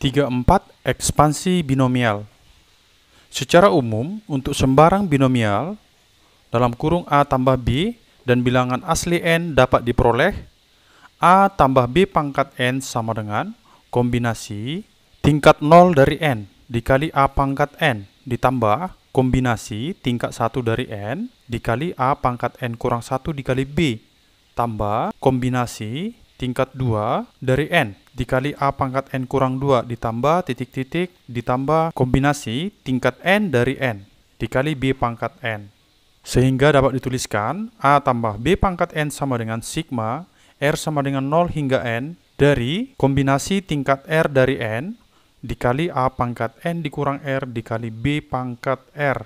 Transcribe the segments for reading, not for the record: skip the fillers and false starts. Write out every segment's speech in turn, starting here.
34. Ekspansi binomial. Secara umum, untuk sembarang binomial dalam kurung A tambah B dan bilangan asli N dapat diperoleh A tambah B pangkat N sama dengan kombinasi tingkat 0 dari N dikali A pangkat N ditambah kombinasi tingkat 1 dari N dikali A pangkat N kurang 1 dikali B tambah kombinasi tingkat 2 dari N dikali A pangkat N kurang 2 ditambah titik-titik ditambah kombinasi tingkat N dari N dikali B pangkat N. Sehingga dapat dituliskan A tambah B pangkat N sama dengan sigma R sama dengan 0 hingga N dari kombinasi tingkat R dari N dikali A pangkat N dikurang R dikali B pangkat R.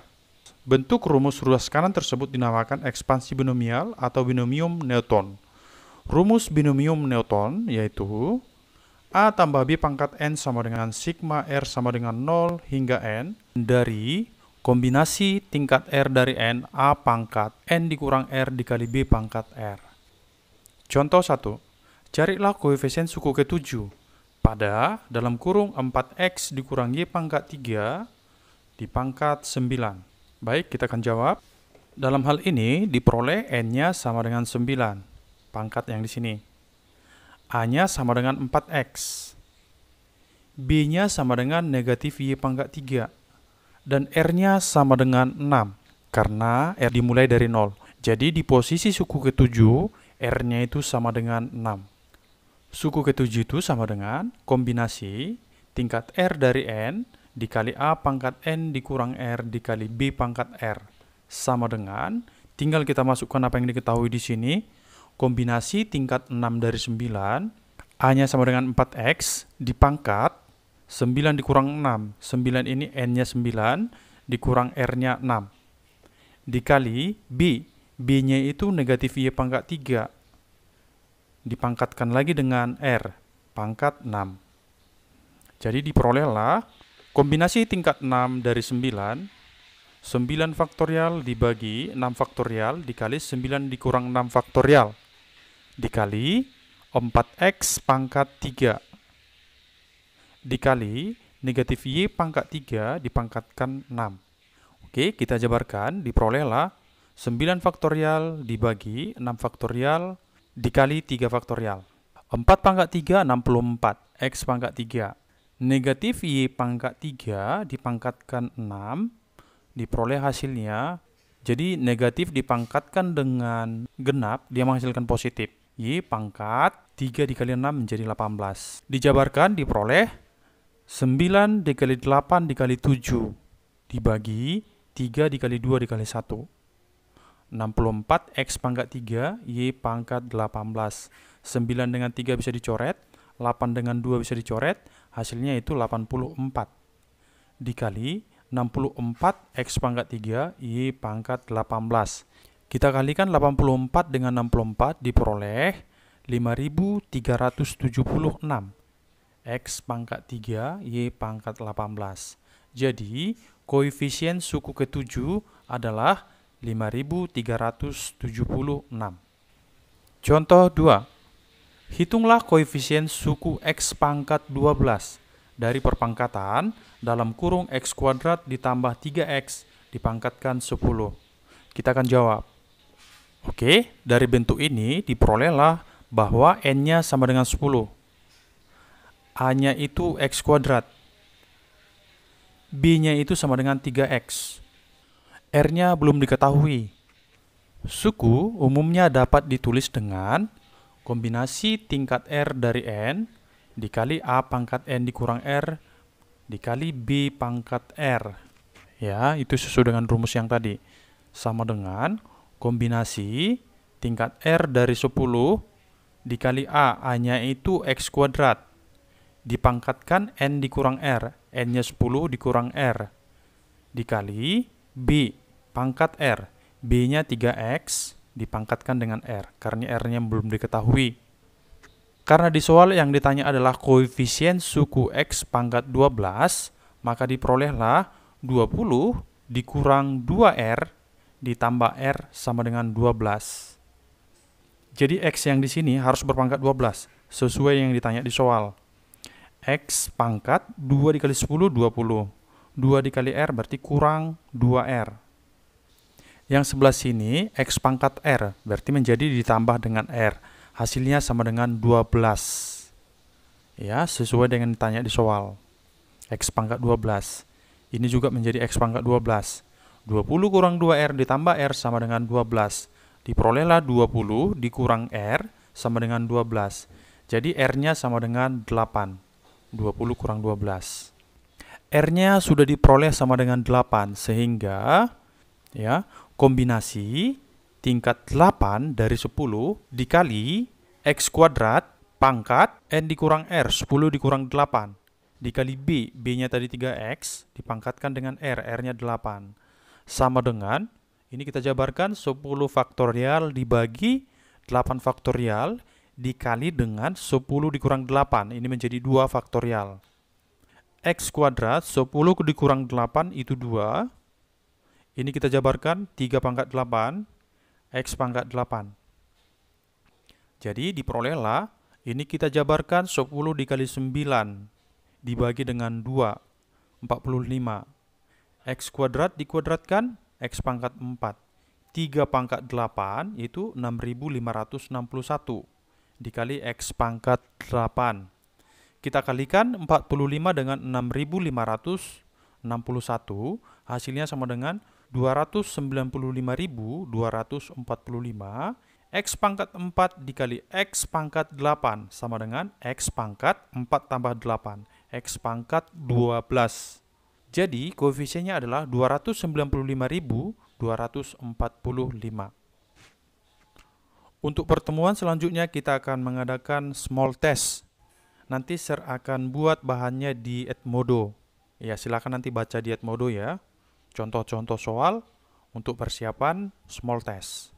Bentuk rumus ruas kanan tersebut dinamakan ekspansi binomial atau binomium Newton. Rumus binomium Newton yaitu A tambah B pangkat N sama dengan sigma R sama dengan 0 hingga N dari kombinasi tingkat R dari N A pangkat N dikurang R dikali B pangkat R. Contoh 1. Carilah koefisien suku ke-7 pada dalam kurung 4X dikurang Y pangkat 3 di pangkat 9. Baik, kita akan jawab. Dalam hal ini diperoleh N-nya sama dengan 9. Pangkat yang di sini. A-nya sama dengan 4X. B-nya sama dengan negatif Y pangkat 3. Dan R-nya sama dengan 6. Karena R dimulai dari 0. Jadi di posisi suku ke-7, R-nya itu sama dengan 6. Suku ke-7 itu sama dengan kombinasi tingkat R dari N dikali A pangkat N dikurang R dikali B pangkat R. Sama dengan, tinggal kita masukkan apa yang diketahui di sini. Kombinasi tingkat 6 dari 9, A-nya sama dengan 4X dipangkat 9 dikurang 6. 9 ini N-nya 9 dikurang R-nya 6. Dikali B. B-nya itu negatif Y pangkat 3. Dipangkatkan lagi dengan R, pangkat 6. Jadi diperolehlah kombinasi tingkat 6 dari 9, 9 faktorial dibagi 6 faktorial dikali 9 dikurang 6 faktorial dikali 4X pangkat 3 dikali negatif Y pangkat 3 dipangkatkan 6. Oke, kita jabarkan, diperolehlah 9 faktorial dibagi 6 faktorial dikali 3 faktorial. 4 pangkat 3, 64. X pangkat 3. Negatif Y pangkat 3 dipangkatkan 6. Diperoleh hasilnya. Jadi negatif dipangkatkan dengan genap, dia menghasilkan positif. Y pangkat 3 dikali 6 menjadi 18. Dijabarkan, diperoleh 9 dikali 8 dikali 7. Dibagi 3 dikali 2 dikali 1. 64 X pangkat 3 Y pangkat 18. 9 dengan 3 bisa dicoret, 8 dengan 2 bisa dicoret, hasilnya itu 84 dikali 64 X pangkat 3 Y pangkat 18. Kita kalikan 84 dengan 64 diperoleh 5376 X pangkat 3 Y pangkat 18. Jadi koefisien suku ke-7 adalah 5376. Contoh 2. Hitunglah koefisien suku X pangkat 12 dari perpangkatan dalam kurung X kuadrat ditambah 3X dipangkatkan 10. Kita akan jawab. Oke, dari bentuk ini diperolehlah bahwa N-nya sama dengan 10. A-nya itu X kuadrat. B-nya itu sama dengan 3X. R-nya belum diketahui. Suku umumnya dapat ditulis dengan kombinasi tingkat R dari N dikali A pangkat N dikurang R dikali B pangkat R. Ya, itu sesuai dengan rumus yang tadi. Sama dengan kombinasi tingkat R dari 10 dikali A. A-nya itu X kuadrat. Dipangkatkan N dikurang R. N-nya 10 dikurang R. Dikali B pangkat R. B-nya 3X dipangkatkan dengan R, karena R-nya belum diketahui. Karena di soal yang ditanya adalah koefisien suku X pangkat 12, maka diperolehlah 20 dikurang 2R ditambah R sama dengan 12. Jadi X yang di sini harus berpangkat 12, sesuai yang ditanya di soal. X pangkat 2 dikali 10, 20. 2 dikali R berarti kurang 2R. Yang sebelah sini, X pangkat R, berarti menjadi ditambah dengan R. Hasilnya sama dengan 12. Ya, sesuai dengan ditanya di soal. X pangkat 12. Ini juga menjadi X pangkat 12. 20 kurang 2R ditambah R sama dengan 12. Diperolehlah 20 dikurang R sama dengan 12. Jadi R-nya sama dengan 8. 20 kurang 12. R-nya sudah diperoleh sama dengan 8, sehingga ya, kombinasi tingkat 8 dari 10 dikali X kuadrat pangkat N dikurang R, 10 dikurang 8, dikali B, B-nya tadi 3X, dipangkatkan dengan R, R-nya 8. Sama dengan, ini kita jabarkan 10 faktorial dibagi 8 faktorial dikali dengan 10 dikurang 8, ini menjadi 2 faktorial. X kuadrat 10 dikurang 8 itu 2. Ini kita jabarkan 3 pangkat 8, X pangkat 8. Jadi diperolehlah, ini kita jabarkan 10 dikali 9 dibagi dengan 2, 45. X kuadrat dikuadratkan, X pangkat 4. 3 pangkat 8 itu 6561 dikali X pangkat 8. Kita kalikan 45 dengan 6561, hasilnya sama dengan 295.245. X pangkat 4 dikali X pangkat 8 sama dengan X pangkat 4 tambah 8, X pangkat 12. Jadi koefisiennya adalah 295.245. Untuk pertemuan selanjutnya kita akan mengadakan small test. Nanti Sir akan buat bahannya di Edmodo. Ya, silakan nanti baca di Edmodo ya. Contoh-contoh soal untuk persiapan small test.